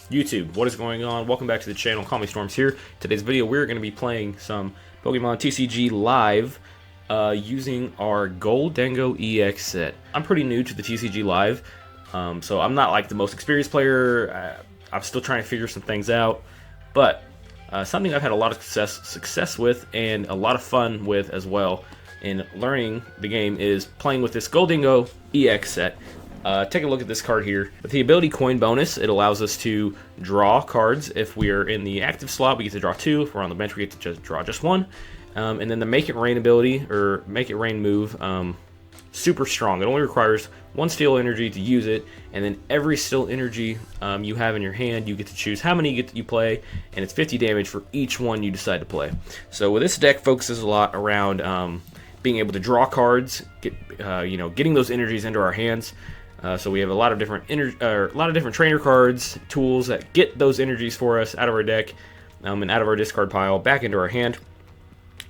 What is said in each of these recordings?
YouTube, what is going on? Welcome back to the channel. CallMeStorms here. Today's video, we're going to be playing some Pokemon TCG Live using our Gholdengo EX set. I'm pretty new to the TCG Live, so I'm not like the most experienced player. I'm still trying to figure some things out, but something I've had a lot of success with and a lot of fun with as well in learning the game is playing with this Gholdengo EX set. Take a look at this card here. With the ability coin bonus, it allows us to draw cards. If we are in the active slot, we get to draw 2. If we're on the bench, we get to just draw just 1. And then the Make It Rain ability, or Make It Rain move, super strong. It only requires 1 steel energy to use it, and then every steel energy you have in your hand, you get to choose how many you play, and it's 50 damage for each one you decide to play. So with this deck, focuses a lot around being able to draw cards, getting those energies into our hands. So we have a lot of different trainer cards, tools that get those energies for us out of our deck and out of our discard pile back into our hand,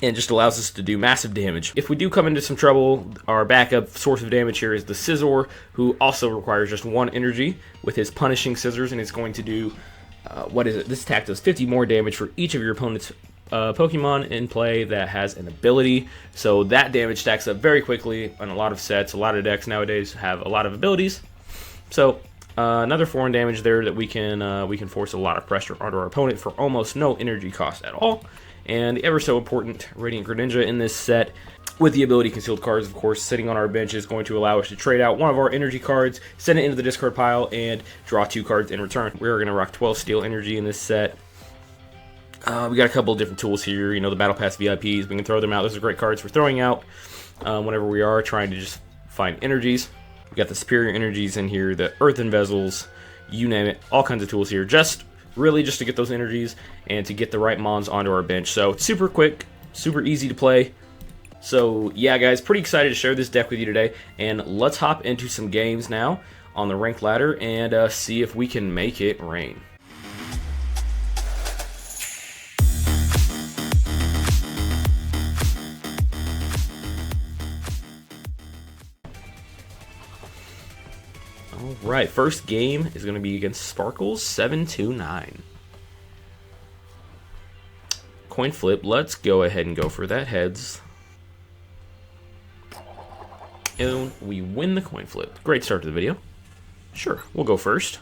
and just allows us to do massive damage. If we do come into some trouble, our backup source of damage here is the Scizor, who also requires just 1 energy with his Punishing Scissors, and it's going to do this attack does 50 more damage for each of your opponent's Pokemon in play that has an ability. So that damage stacks up very quickly on a lot of sets. A lot of decks nowadays have a lot of abilities. So another 4 damage there that we can force a lot of pressure onto our opponent for almost no energy cost at all. And the ever so important Radiant Greninja in this set, with the ability Concealed Cards, of course, sitting on our bench, is going to allow us to trade out one of our energy cards, send it into the discard pile, and draw 2 cards in return. We're going to rock 12 steel energy in this set. We got a couple of different tools here, the Battle Pass VIPs. We can throw them out. Those are great cards for throwing out whenever we are trying to just find energies. We got the Superior Energies in here, the Earthen Vessels, you name it, all kinds of tools here. Really just to get those energies and to get the right mons onto our bench. So it's super quick, super easy to play. So yeah, guys, pretty excited to share this deck with you today. And let's hop into some games now on the ranked ladder and see if we can make it rain. Alright, first game is going to be against Sparkles 729. Coin flip, let's go ahead and go for that heads. And we win the coin flip. Great start to the video. Sure, we'll go first.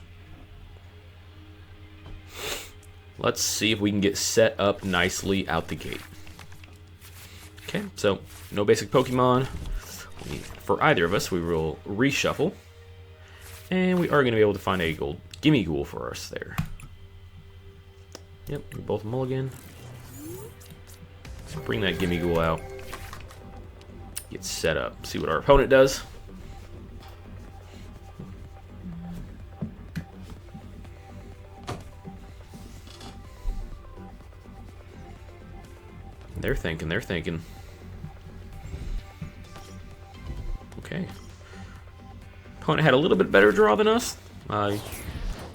Let's see if we can get set up nicely out the gate. Okay, so no basic Pokemon. For either of us, we will reshuffle. And we are going to be able to find a gold gimme ghoul for us there. Yep, we both mulligan. Let's bring that gimme ghoul out. Get set up. See what our opponent does. They're thinking. Okay. Opponent had a little bit better draw than us. Able to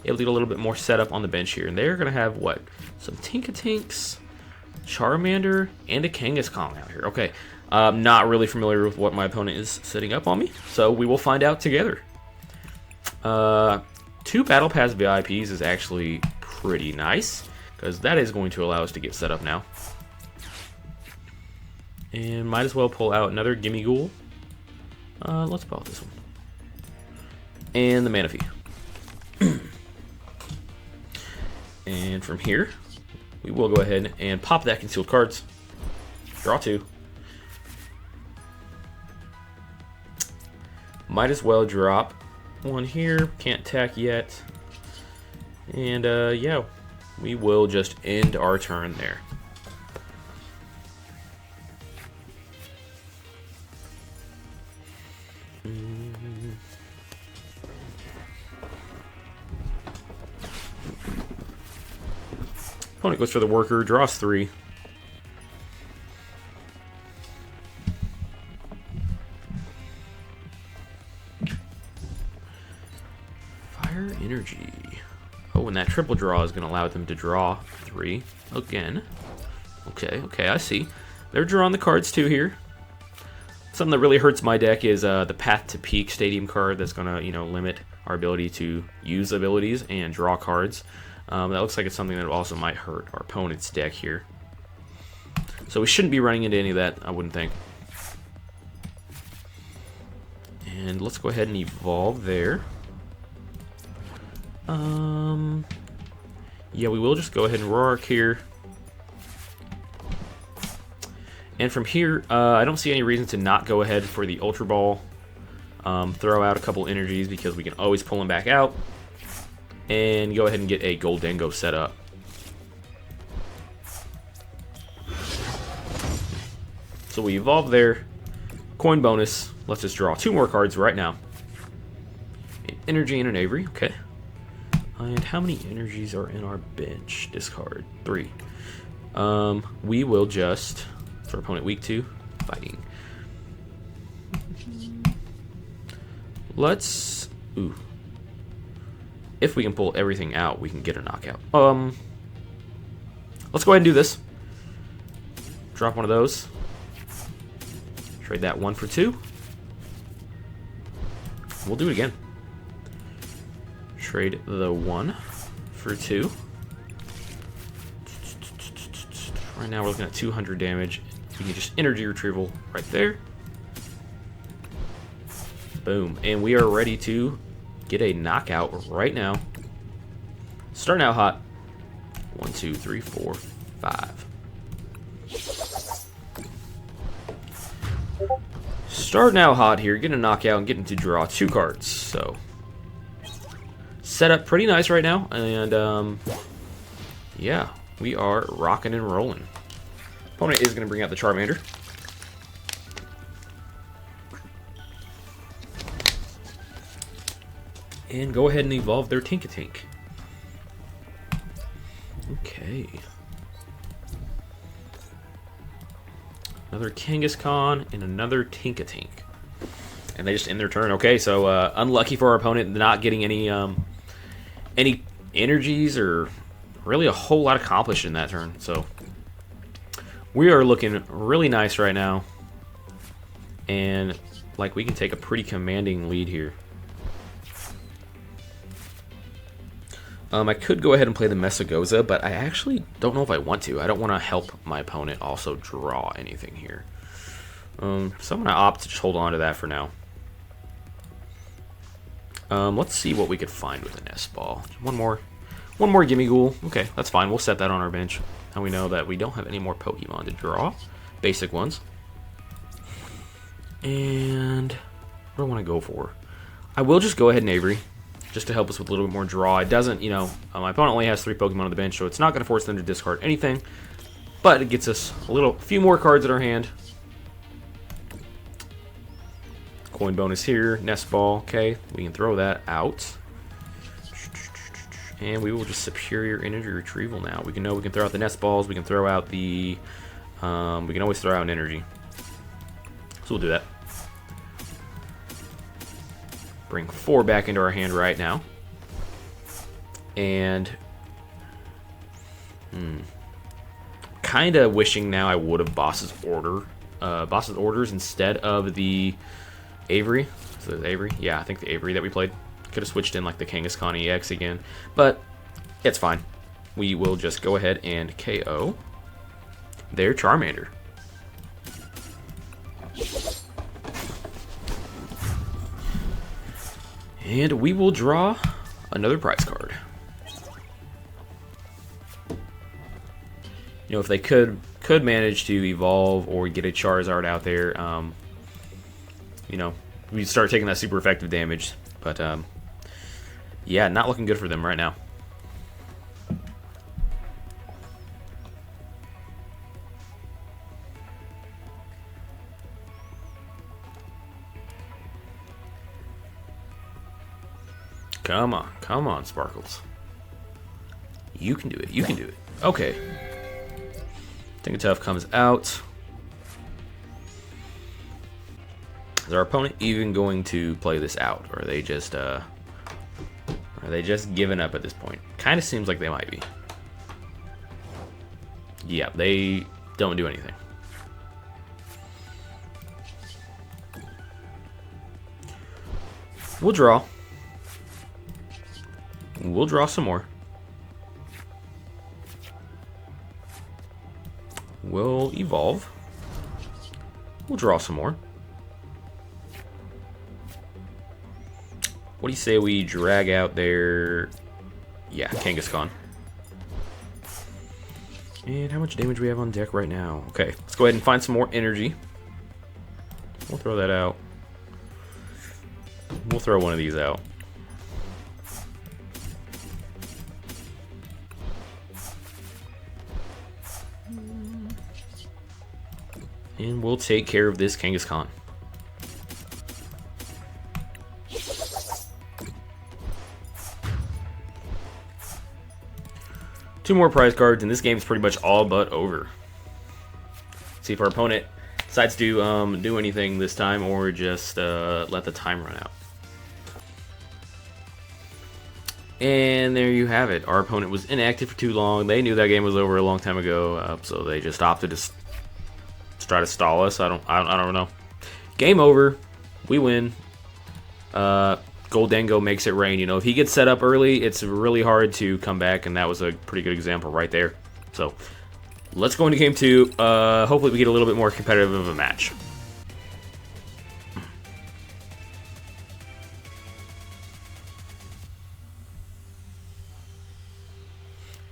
get a little bit more setup on the bench here. And they're going to have, what? Some Tinkatinks, Charmander, and a Kangaskhan out here. Okay. Not really familiar with what my opponent is setting up on me. So we will find out together. 2 Battle Pass VIPs is actually pretty nice, because that is going to allow us to get set up now. And might as well pull out another Gimme Ghoul. Let's pull out this one. And the Manaphy. And from here, we will go ahead and pop that Concealed Cards. Draw 2. Might as well drop 1 here. Can't attack yet. And yeah, we will just end our turn there. Opponent goes for the worker, draws 3. Fire Energy. Oh, and that triple draw is going to allow them to draw 3 again. Okay, I see. They're drawing the cards too here. Something that really hurts my deck is the Path to Peak Stadium card that's going to, limit our ability to use abilities and draw cards. That looks like it's something that also might hurt our opponent's deck here. So we shouldn't be running into any of that, I wouldn't think. And let's go ahead and evolve there. Yeah, we will just go ahead and Roark here. And from here, I don't see any reason to not go ahead for the Ultra Ball. Throw out a couple energies because we can always pull them back out. And go ahead and get a Gholdengo set up. So we evolve there. Coin bonus. Let's just draw 2 more cards right now. An energy and an Avery. Okay. And how many energies are in our bench? Discard 3. We will just, for opponent weak 2, fighting. Let's, ooh. If we can pull everything out, we can get a knockout. Let's go ahead and do this. Drop one of those. Trade that 1 for 2. We'll do it again. Trade the 1 for 2. Right now we're looking at 200 damage. We can just energy retrieval right there. Boom. And we are ready to get a knockout right now. Starting out hot. 1, 2, 3, 4, 5. Starting out hot here, getting a knockout and getting to draw 2 cards. So set up pretty nice right now, and yeah, we are rocking and rolling. Opponent is going to bring out the Charmander. And go ahead and evolve their Tinkatink. Okay. Another Kangaskhan and another Tinkatink. And they just end their turn. Okay, so unlucky for our opponent not getting any energies or really a whole lot accomplished in that turn. So we are looking really nice right now. And like we can take a pretty commanding lead here. I could go ahead and play the Mesagoza, but I actually don't know if I want to. I don't want to help my opponent also draw anything here. So I'm going to opt to just hold on to that for now. Let's see what we could find with the Nest Ball. One more Gimme Ghoul. Okay, that's fine. We'll set that on our bench. Now we know that we don't have any more Pokemon to draw. Basic ones. And what do I want to go for? I will just go ahead and Avery, just to help us with a little bit more draw. It doesn't, you know, my opponent only has 3 Pokemon on the bench, so it's not going to force them to discard anything. But it gets us a few more cards in our hand. Coin bonus here, Nest Ball. Okay, we can throw that out. And we will just Superior Energy Retrieval now. We can throw out the Nest Balls. We can throw out the... we can always throw out an energy. So we'll do that. Bring 4 back into our hand right now. And... kind of wishing now I would have Boss's Orders instead of the Avery. So the Avery? Yeah, I think the Avery that we played. Could have switched in like the Kangaskhan EX again. But it's fine. We will just go ahead and KO their Charmander. And we will draw another prize card. You know, if they could manage to evolve or get a Charizard out there, you know, we start taking that super effective damage. But yeah, not looking good for them right now. Come on, Sparkles. You can do it. You can do it. Okay. Tough comes out. Is our opponent even going to play this out, or are they just giving up at this point? Kind of seems like they might be. Yeah, they don't do anything. We'll draw. We'll draw some more. We'll evolve. We'll draw some more. What do you say we drag out their... Yeah, Kangaskhan. And how much damage do we have on deck right now? Okay, let's go ahead and find some more energy. We'll throw that out. We'll throw one of these out. And we'll take care of this Kangaskhan. Two more prize cards, and this game is pretty much all but over. See if our opponent decides to do anything this time, or just let the time run out. And there you have it. Our opponent was inactive for too long. They knew that game was over a long time ago, so they just opted to try to stall us. I don't know. Game over. We win. Gholdengo makes it rain. You know, if he gets set up early, it's really hard to come back, and that was a pretty good example right there. So let's go into game two. Hopefully we get a little bit more competitive of a match.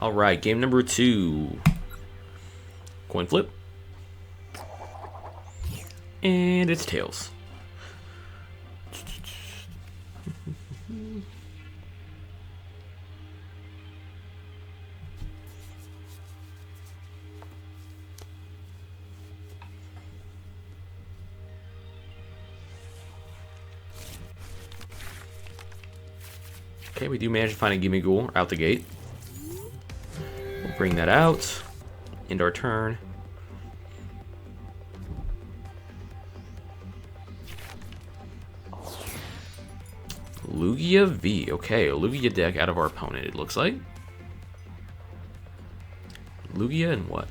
All right, game number two. Coin flip. And it's tails. Okay, we do manage to find a Gimme Ghoul out the gate. We'll bring that out. End our turn. Lugia V. Okay, a Lugia deck out of our opponent, it looks like. Lugia and what?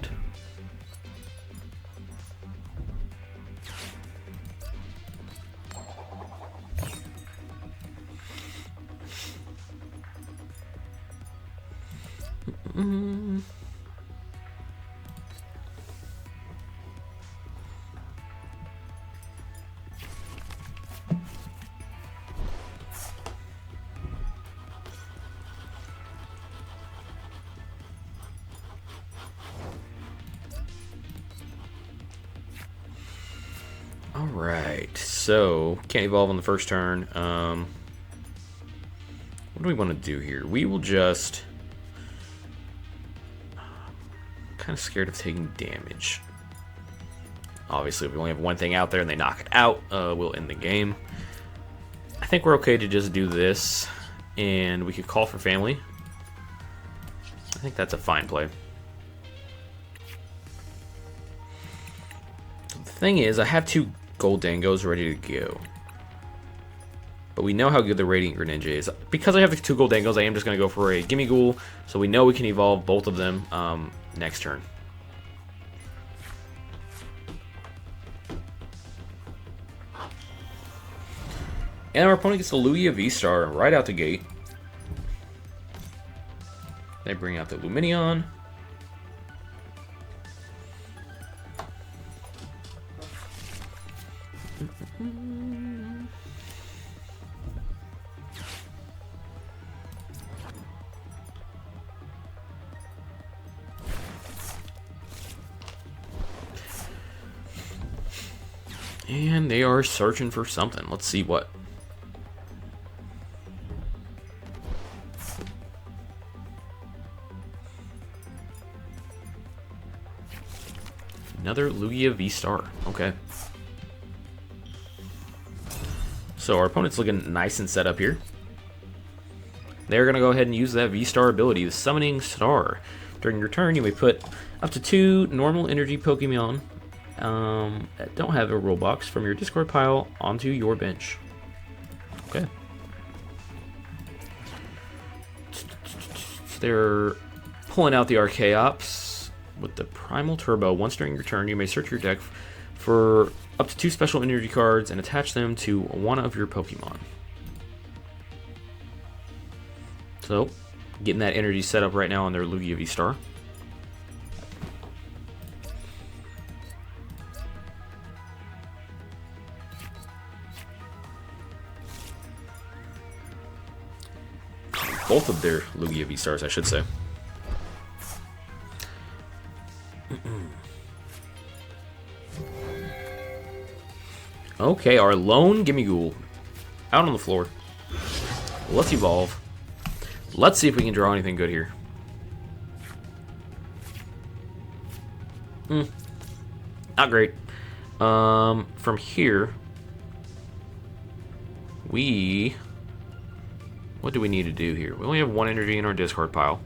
Alright, so can't evolve on the first turn. What do we want to do here? We will just... kind of scared of taking damage. Obviously, if we only have one thing out there and they knock it out, we'll end the game. I think we're okay to just do this, and we could call for family. I think that's a fine play. The thing is, I have two Gholdengos ready to go. But we know how good the Radiant Greninja is. Because I have the two Gholdengos, I am just going to go for a Gimme Ghoul, so we know we can evolve both of them next turn. And our opponent gets the Lugia V-Star right out the gate. They bring out the Lumineon. And they are searching for something. Let's see what. Another Lugia V-Star. Okay. So our opponent's looking nice and set up here. They're going to go ahead and use that V-Star ability, the Summoning Star. During your turn, you may put up to 2 normal energy Pokemon that don't have a rule box from your discard pile onto your bench. Okay. So they're pulling out the Archaeops with the Primal Turbo. Once during your turn, you may search your deck for up to 2 special energy cards and attach them to one of your Pokemon. So, getting that energy set up right now on their Lugia V-Star. Both of their Lugia V-Stars, I should say. Okay, our lone Gimmighoul out on the floor. Let's evolve. Let's see if we can draw anything good here. Not great. From here, what do we need to do here? We only have one energy in our discard pile.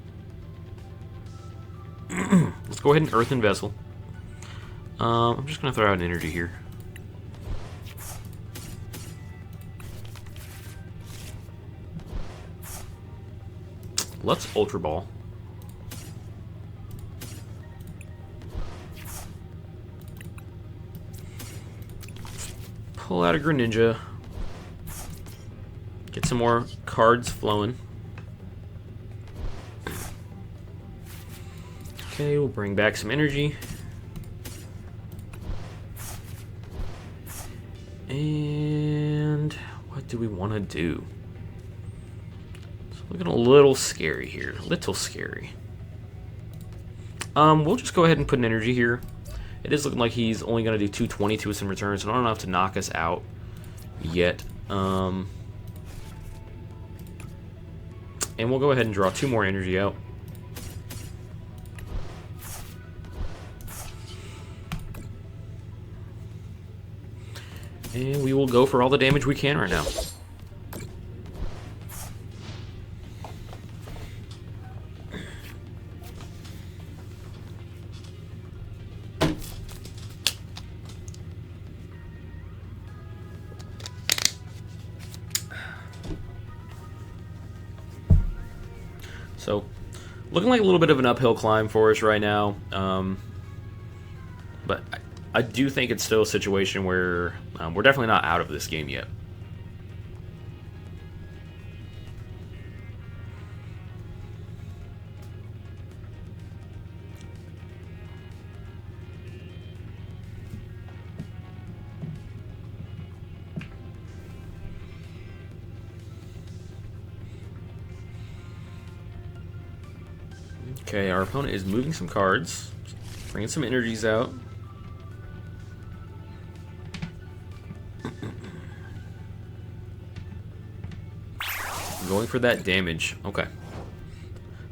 Let's go ahead and Earthen Vessel. I'm just going to throw out an energy here. Let's Ultra Ball. Pull out a Greninja. Get some more cards flowing. Okay, we'll bring back some energy. And what do we want to do? It's looking a little scary here. Little scary. We'll just go ahead and put an energy here. It is looking like he's only going to do 220 to us in return, so not enough to knock us out yet. And we'll go ahead and draw 2 more energy out. And we will go for all the damage we can right now. So, looking like a little bit of an uphill climb for us right now. But I do think it's still a situation where we're definitely not out of this game yet. Okay, our opponent is moving some cards, bringing some energies out. Going for that damage. Okay.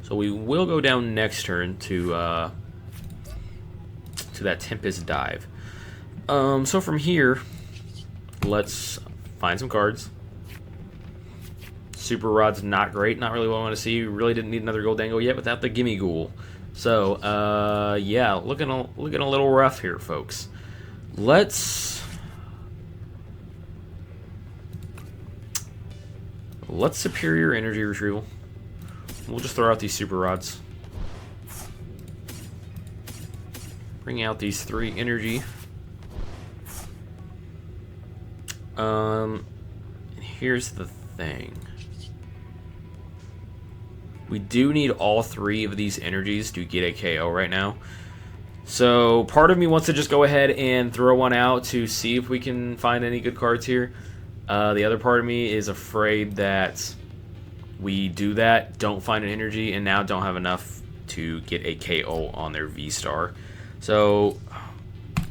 So we will go down next turn to that Tempest Dive. So from here, let's find some cards. Super Rod's not great. Not really what I want to see. We really didn't need another Gholdengo yet without the Gimmighoul. So, yeah, looking a little rough here, folks. Let's Superior Energy Retrieval. We'll just throw out these Super Rods. Bring out these 3 energy. Here's the thing. We do need all 3 of these energies to get a KO right now. So part of me wants to just go ahead and throw one out to see if we can find any good cards here. The other part of me is afraid that we do that, don't find an energy, and now don't have enough to get a KO on their V-Star. So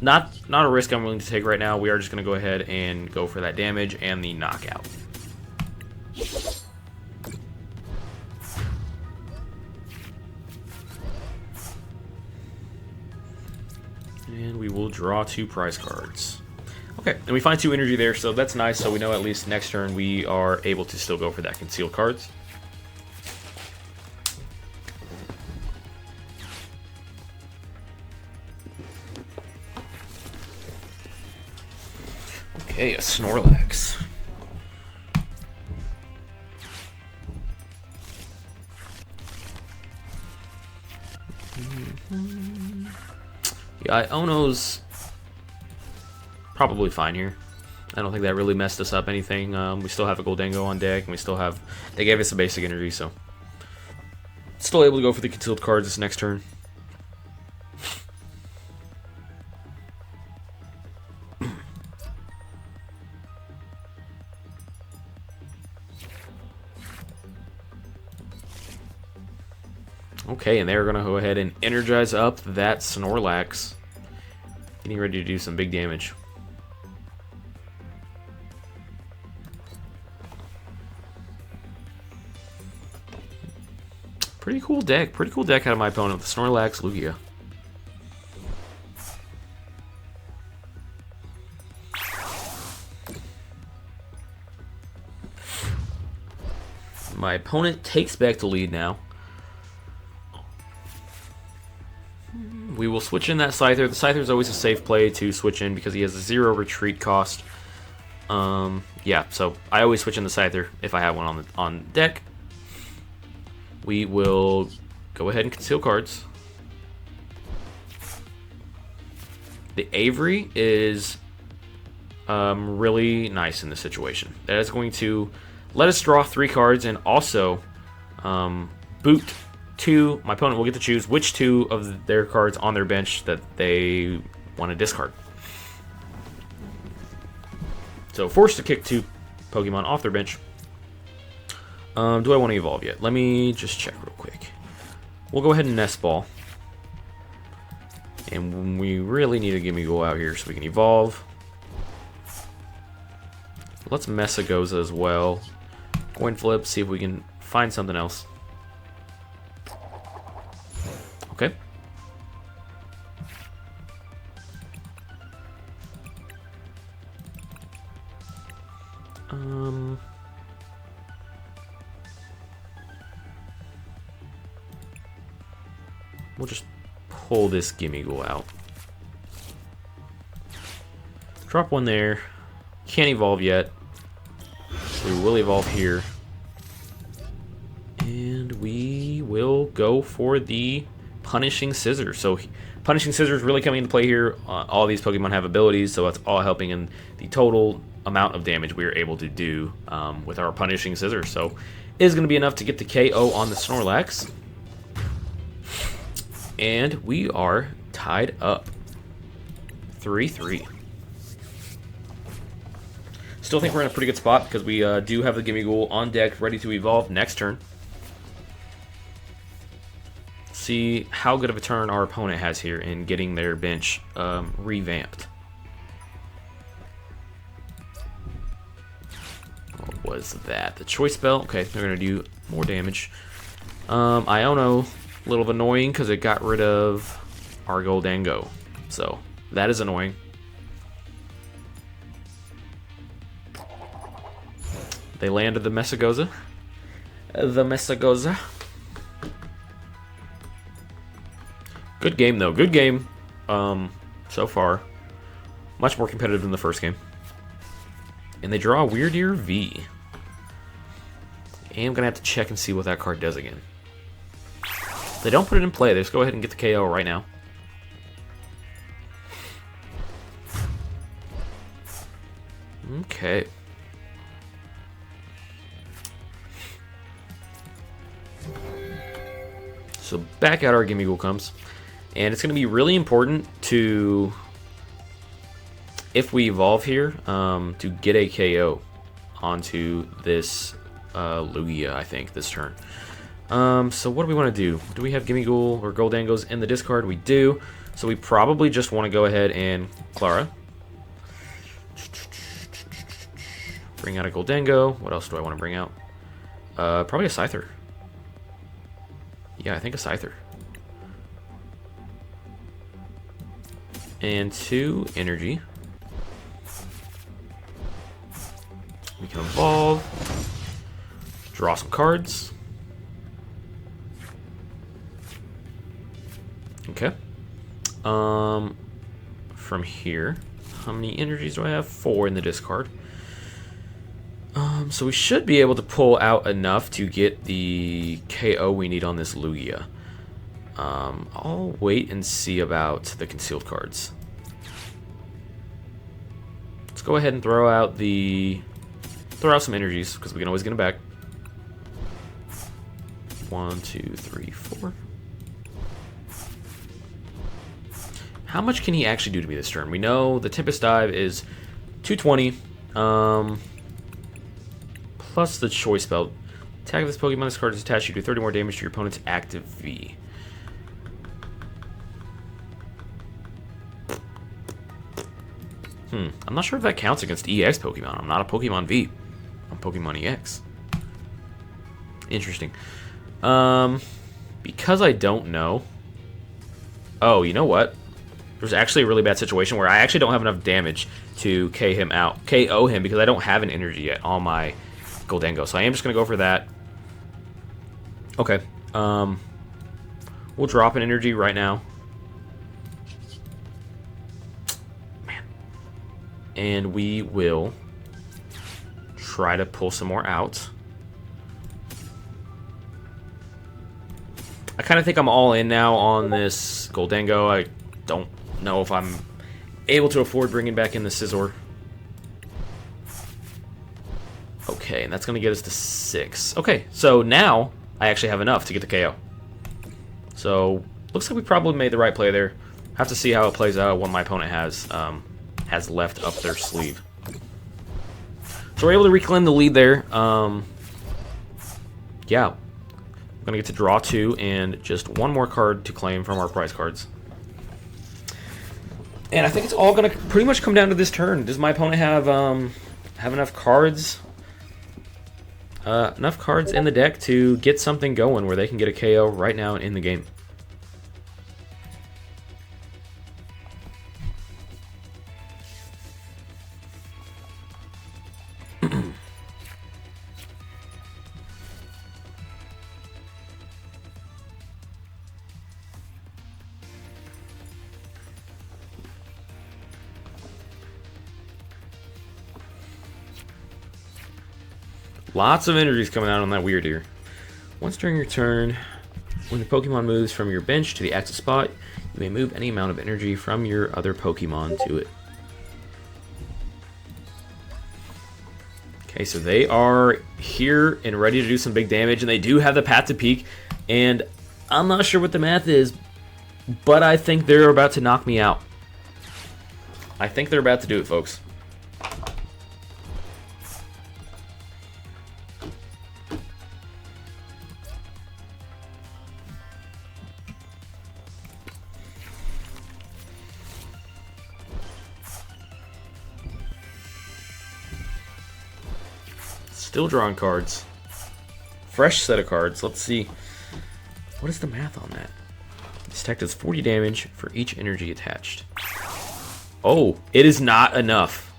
not a risk I'm willing to take right now. We are just going to go ahead and go for that damage and the knockout. And we will draw 2 prize cards. Okay, and we find 2 energy there, so that's nice. So we know at least next turn we are able to still go for that concealed cards. Okay, a Snorlax. Yeah, Iono's probably fine here. I don't think that really messed us up anything. We still have a Gholdengo on deck, and we still have... They gave us a basic energy, so Still able to go for the concealed cards this next turn. Okay, and they're going to go ahead and energize up that Snorlax. Getting ready to do some big damage. Pretty cool deck. Pretty cool deck out of my opponent. The Snorlax Lugia. My opponent takes back the lead now. We will switch in that Scyther. The Scyther is always a safe play to switch in because he has a 0 retreat cost. Yeah, so I always switch in the Scyther if I have one on deck. We will go ahead and conceal cards. The Avery is really nice in this situation. That is going to let us draw 3 cards and also boot 2. My opponent will get to choose which 2 of their cards on their bench that they want to discard. So forced to kick 2 Pokemon off their bench. Do I want to evolve yet? Let me just check real quick. We'll go ahead and Nest Ball. And we really need a Gimme-Go out here so we can evolve. Let's Messagoza as well. Coin flip, see if we can find something else. Okay. We'll just pull this Gimme-Go out. Drop one there. Can't evolve yet. So we will evolve here. And we will go for the Punishing Scissors. So Punishing Scissors really coming into play here. All these Pokemon have abilities, so that's all helping in the total amount of damage we are able to do with our Punishing Scissors. So it is going to be enough to get the KO on the Snorlax. And we are tied up. 3-3. Still think we're in a pretty good spot because we do have the Gimme-Go on deck ready to evolve next turn. See how good of a turn our opponent has here in getting their bench revamped. What was that? The Choice Belt. Okay, they're going to do more damage. Iono, a little annoying because it got rid of our Gholdengo. So that is annoying. They landed the Messagoza. Good game, though. Good game so far. Much more competitive than the first game. And they draw a Weird Ear V. And I'm going to have to check and see what that card does again. If they don't put it in play, they just go ahead and get the KO right now. Okay. So back out our Gimme-Go comes. And it's going to be really important to, if we evolve here, to get a KO onto this Lugia, I think, this turn. So what do we want to do? Do we have Gimme-Go or Gholdengos in the discard? We do. So we probably just want to go ahead and Clara. Bring out a Gholdengo. What else do I want to bring out? Probably a Scyther. Yeah, I think a Scyther. And 2 energy. We can evolve. Draw some cards. Okay. From here, how many energies do I have? 4 in the discard. So we should be able to pull out enough to get the KO we need on this Lugia. I'll wait and see about the concealed cards. Let's go ahead and throw out some energies because we can always get them back. 1, 2, 3, 4. How much can he actually do to me this turn? We know the Tempest Dive is 220. Plus the Choice Belt. Attack of this Pokemon, this card is attached. You do 30 more damage to your opponent's active V. I'm not sure if that counts against EX Pokemon. I'm not a Pokemon V. I'm Pokemon EX. Interesting. Because I don't know. Oh, you know what? There's actually a really bad situation where I actually don't have enough damage to KO him because I don't have an energy yet on my Gholdengo. So I am just going to go for that. Okay. We'll drop an energy right now. Man. And we will try to pull some more out. I kind of think I'm all in now on this Gholdengo. I don't know if I'm able to afford bringing back in the Scizor. Okay, and that's going to get us to 6. Okay, so now I actually have enough to get the KO. So, looks like we probably made the right play there. Have to see how it plays out, what my opponent has left up their sleeve. So we're able to reclaim the lead there. Yeah. I'm going to get to draw 2 and just one more card to claim from our prize cards. And I think it's all going to pretty much come down to this turn. Does my opponent have enough cards? Enough cards in the deck to get something going where they can get a KO right now in the game. Lots of energies coming out on that weird here. Once during your turn, when the Pokemon moves from your bench to the active spot, you may move any amount of energy from your other Pokemon to it. Okay, so they are here and ready to do some big damage, and they do have the Path to Peak, and I'm not sure what the math is, but I think they're about to knock me out. I think they're about to do it, folks. Still drawing cards. Fresh set of cards. Let's see. What is the math on that? This tech does 40 damage for each energy attached. Oh, it is not enough.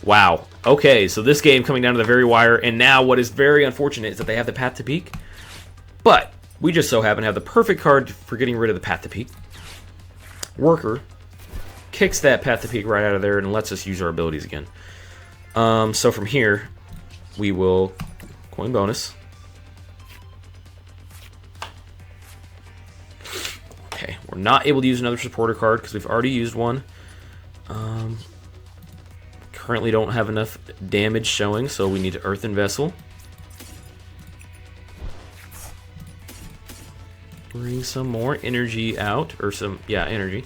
Wow. Okay, so this game coming down to the very wire, and now what is very unfortunate is that they have the Path to Peak, but we just so happen to have the perfect card for getting rid of the Path to Peak. Worker kicks that Path to Peak right out of there and lets us use our abilities again. So from here, we will coin bonus. Okay, we're not able to use another supporter card because we've already used one. Currently don't have enough damage showing, so we need to Earthen Vessel. Bring some more energy out, or some, yeah, energy.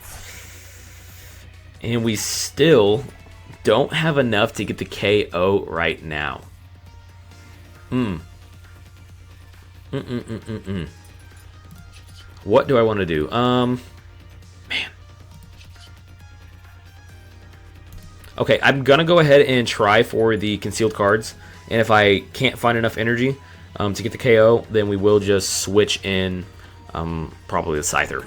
And we still don't have enough to get the KO right now. What do I want to do? Man. Okay, I'm gonna go ahead and try for the concealed cards, and if I can't find enough energy to get the KO, then we will just switch in probably the Scyther.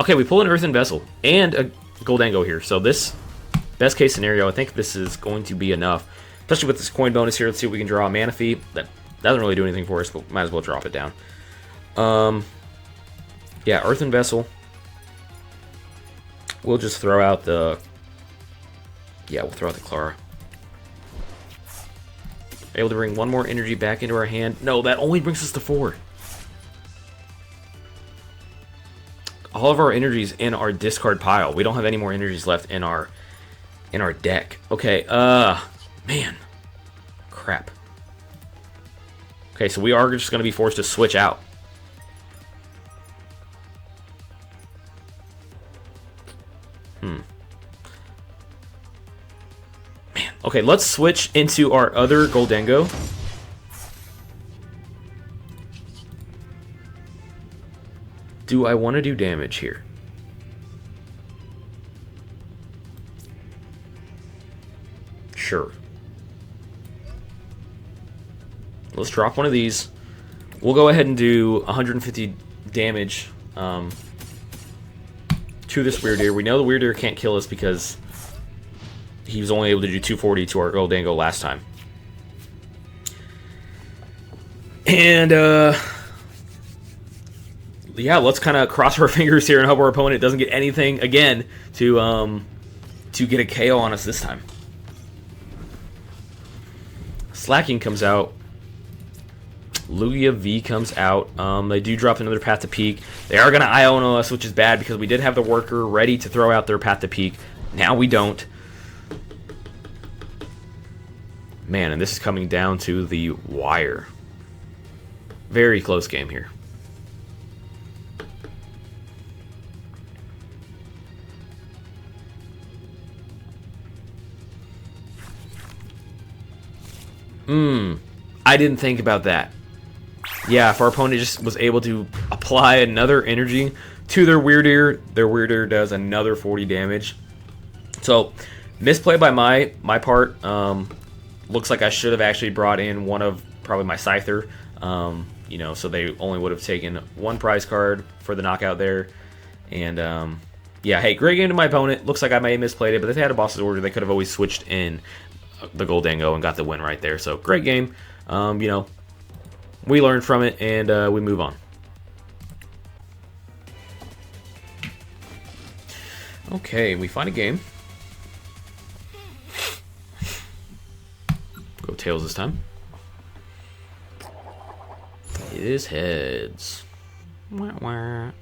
Okay, we pull an Earthen Vessel and a Gholdengo here, so this, best case scenario, I think this is going to be enough. Especially with this coin bonus here. Let's see if we can draw a Manaphy. That doesn't really do anything for us, but might as well drop it down. Yeah, Earthen Vessel. We'll just throw out the... Yeah, we'll throw out the Clara. Able to bring one more energy back into our hand. No, that only brings us to 4. All of our energies in our discard pile. We don't have any more energies left in our deck. Okay, man. Crap. Okay, so we are just going to be forced to switch out. Man, okay, let's switch into our other Gholdengo. Do I want to do damage here? Sure. Let's drop one of these. We'll go ahead and do 150 damage to this Weird Ear. We know the Weird Ear can't kill us because he was only able to do 240 to our Gholdengo last time. And, yeah, let's kind of cross our fingers here and hope our opponent doesn't get anything again to get a KO on us this time. Slacking comes out. Lugia V comes out. They do drop another Path to Peak. They are going to Iono us, which is bad because we did have the worker ready to throw out their Path to Peak. Now we don't. Man, and this is coming down to the wire. Very close game here. I didn't think about that. Yeah, if our opponent just was able to apply another energy to their Weird Ear does another 40 damage. So, misplay by my part. Looks like I should have actually brought in one of probably my Scyther. You know, so they only would have taken one prize card for the knockout there. And, yeah, hey, great game to my opponent. Looks like I may have misplayed it, but if they had a boss's order, they could have always switched in the Gholdengo and got the win right there. So, great game. You know, we learned from it, and we move on. Okay, we find a game. Go tails this time. It is heads. Wah, wah.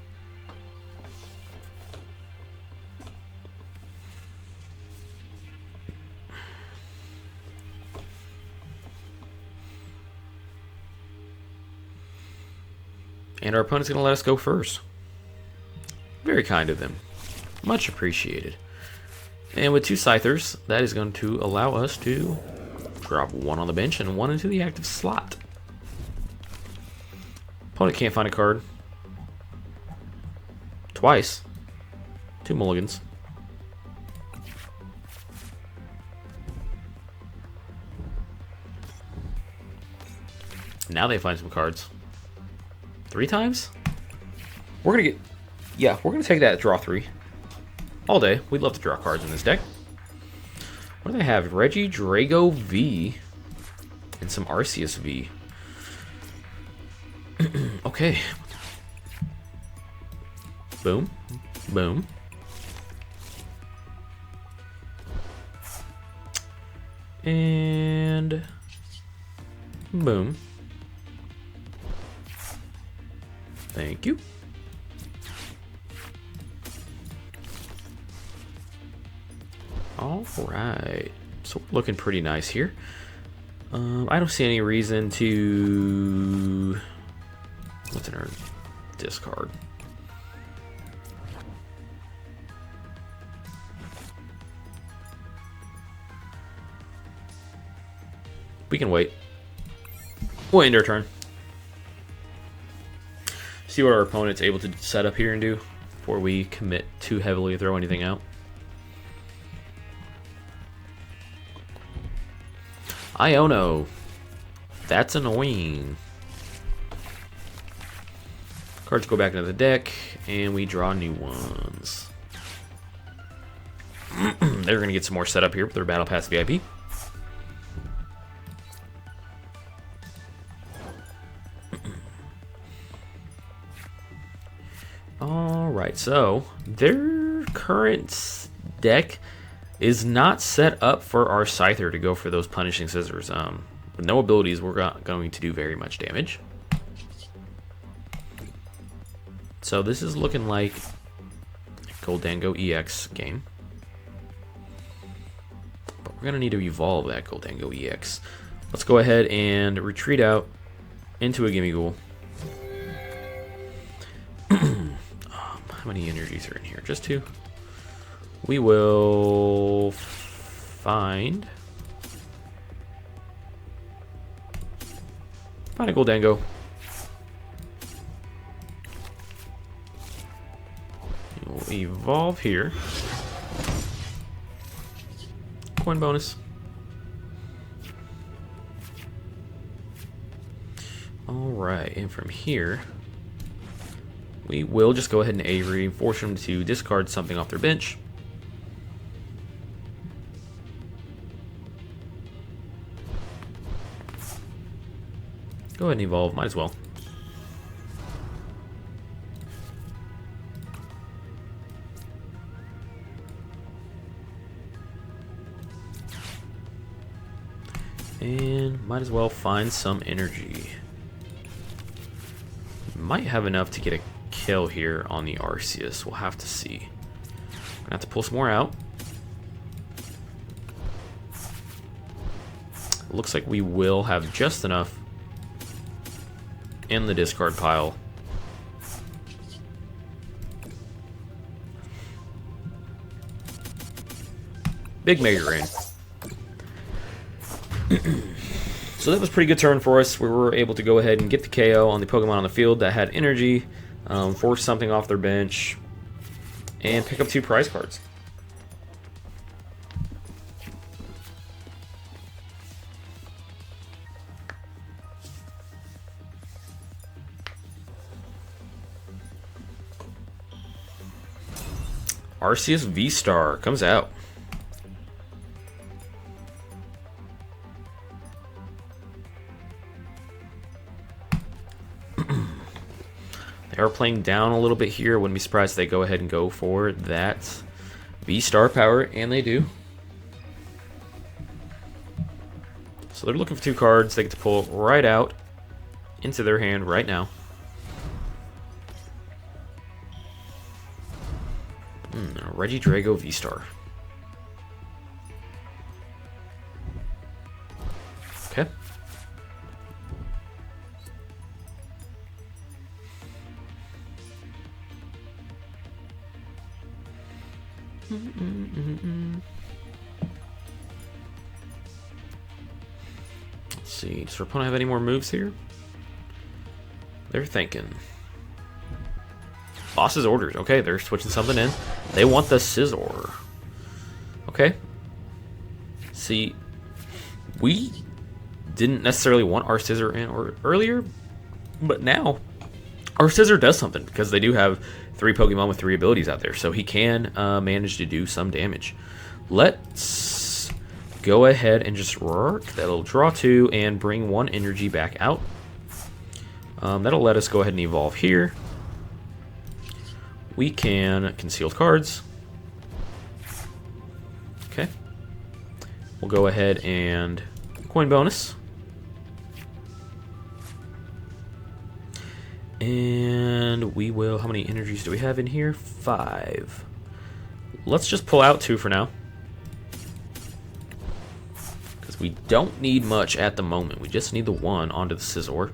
And our opponent's going to let us go first. Very kind of them. Much appreciated. And with two Scythers, that is going to allow us to drop one on the bench and one into the active slot. Opponent can't find a card. Twice. Two mulligans. Now they find some cards. 3 times? We're gonna get... Yeah, we're gonna take that at draw 3. All day. We'd love to draw cards in this deck. What do they have? Reggie Drago V. And some Arceus V. Okay. Boom. Boom. And... boom. Thank you. All right. So we're looking pretty nice here. I don't see any reason to... What's in our discard? We can wait. We'll end our turn. See what our opponent's able to set up here and do before we commit too heavily to throw anything out. Iono. That's annoying. Cards go back into the deck, and we draw new ones. They're going to get some more setup here with their Battle Pass VIP. Alright, so their current deck is not set up for our Scyther to go for those Punishing Scissors. With no abilities, we're not going to do very much damage. So this is looking like a Gholdengo EX game. But we're going to need to evolve that Gholdengo EX. Let's go ahead and retreat out. into a Gimme Ghoul. How many energies are in here? Just 2. We will find a Gholdengo. We'll evolve here. Coin bonus. Alright, and from here, we will just go ahead and Avery, force them to discard something off their bench. Go ahead and evolve, might as well. And might as well find some energy. Might have enough to get a kill here on the Arceus. We'll have to see. Gonna have to pull some more out. Looks like we will have just enough in the discard pile. Big Mega Rain. So that was a pretty good turn for us. We were able to go ahead and get the KO on the Pokemon on the field that had energy, force something off their bench, and pick up 2 prize cards. Arceus V-Star comes out. They are playing down a little bit here. Wouldn't be surprised if they go ahead and go for that V-Star power, and they do. So they're looking for 2 cards. They get to pull it right out into their hand right now. Regidrago V-Star. Okay. Let's see, does our opponent have any more moves here? They're thinking. Boss's orders. Okay, they're switching something in. They want the Scizor. Okay. See, we didn't necessarily want our Scizor in earlier, but now our Scizor does something because they do have 3 Pokemon with 3 abilities out there, so he can manage to do some damage. Let's go ahead and just work. That'll draw 2 and bring 1 energy back out. That'll let us go ahead and evolve here. We can concealed cards. Okay. We'll go ahead and coin bonus. And we will, how many energies do we have in here? 5. Let's just pull out 2 for now, because we don't need much at the moment. We just need the 1 onto the Scizor.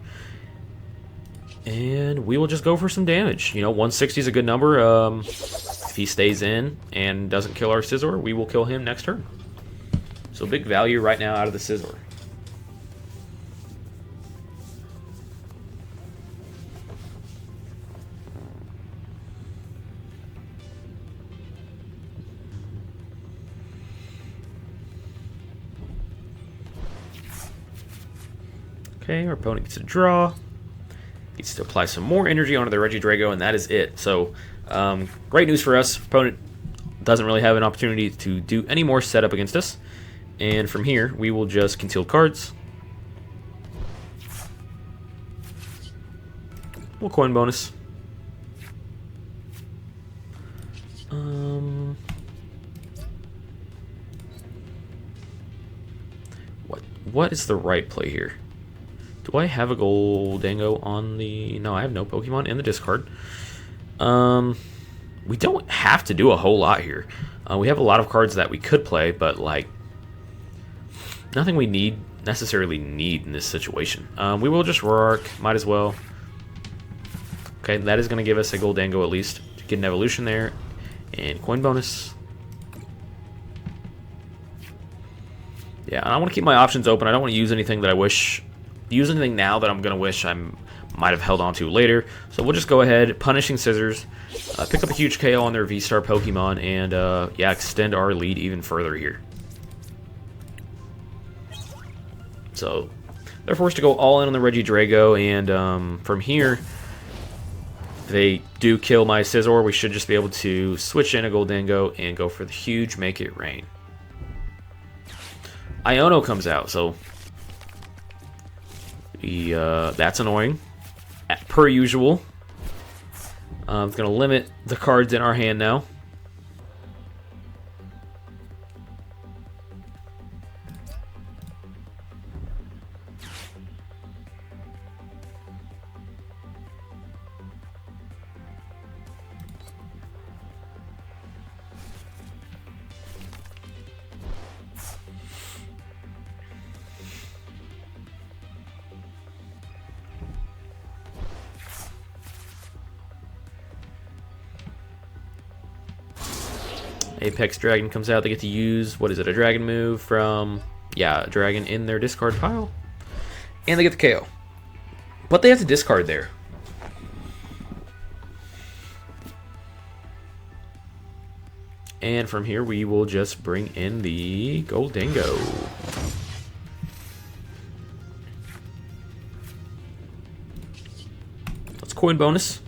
And we will just go for some damage. You know, 160 is a good number. If he stays in and doesn't kill our Scizor, we will kill him next turn. So big value right now out of the Scizor. Okay, our opponent gets a draw. Needs to apply some more energy onto the Regidrago, and that is it. So, great news for us. Opponent doesn't really have an opportunity to do any more setup against us. And from here, we will just conceal cards. We'll coin bonus. What is the right play here? Do I have a Gholdengo on the... No, I have no Pokemon in the discard. We don't have to do a whole lot here. We have a lot of cards that we could play, but, like, nothing we need necessarily need in this situation. We will just roar, might as well. Okay, that is going to give us a Gholdengo at least to get an evolution there, and coin bonus. Yeah, and I want to keep my options open. I don't want to use anything that I wish, use anything now that I'm going to wish I might have held on to later. So we'll just go ahead, Punishing Scissors, pick up a huge KO on their V-Star Pokemon, and yeah, extend our lead even further here. So they're forced to go all in on the Regidrago, and from here, if they do kill my Scizor, we should just be able to switch in a Gholdengo and go for the huge Make It Rain. Iono comes out, so that's annoying. Per usual, it's going to limit the cards in our hand now. Apex Dragon comes out. They get to use, what is it, a dragon move from, yeah, a dragon in their discard pile. And they get the KO. But they have to discard there. And from here, we will just bring in the Gholdengo. Let's coin bonus.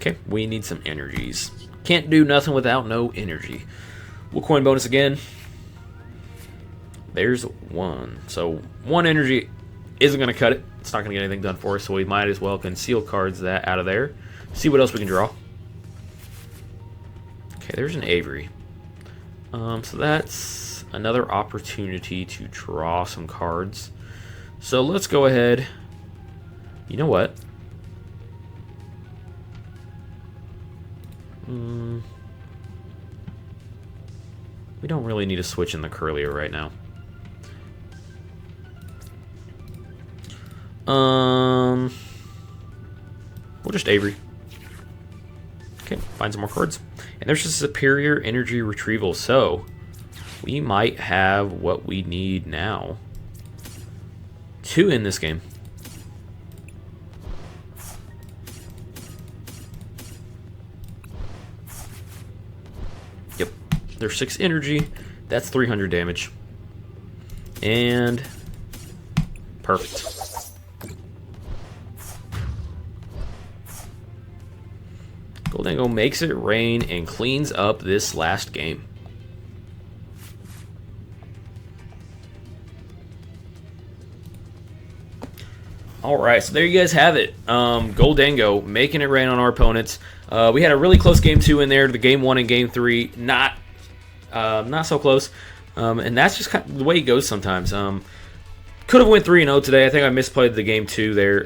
Okay, we need some energies. Can't do nothing without no energy. We'll coin bonus again. There's one. So one energy isn't going to cut it. It's not going to get anything done for us, so we might as well conceal cards that out of there. See what else we can draw. Okay, there's an Avery. So that's another opportunity to draw some cards. So let's go ahead. You know what? We don't really need to switch in the Curlier right now. We'll just Avery. Okay, find some more cards. And there's just Superior Energy Retrieval, so we might have what we need now to end this game. Yep, there's 6 energy. That's 300 damage. And perfect. Gholdengo makes it rain and cleans up this last game. Alright, so there you guys have it. Gholdengo making it rain on our opponents. We had a really close game 2 in there. The game 1 and game 3, not so close. And that's just kind of the way it goes sometimes. Could have went 3-0 today. I think I misplayed the game 2 there.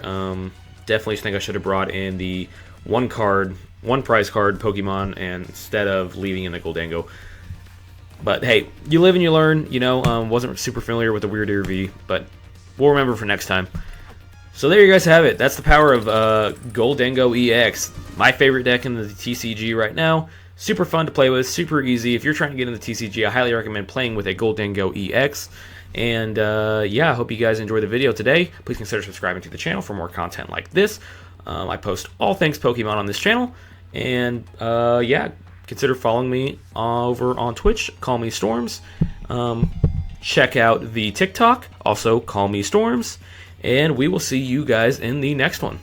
Definitely think I should have brought in the one prize card Pokemon and instead of leaving in the Gholdengo. But hey, you live and you learn. You know, wasn't super familiar with the Weird Ear V, but we'll remember for next time. So there you guys have it. That's the power of Gholdengo EX. My favorite deck in the TCG right now. Super fun to play with, super easy. If you're trying to get into TCG, I highly recommend playing with a Gholdengo EX. And yeah, I hope you guys enjoyed the video today. Please consider subscribing to the channel for more content like this. I post all things Pokemon on this channel. And yeah, consider following me over on Twitch, CallMeStorms. Check out the TikTok, also CallMeStorms. And we will see you guys in the next one.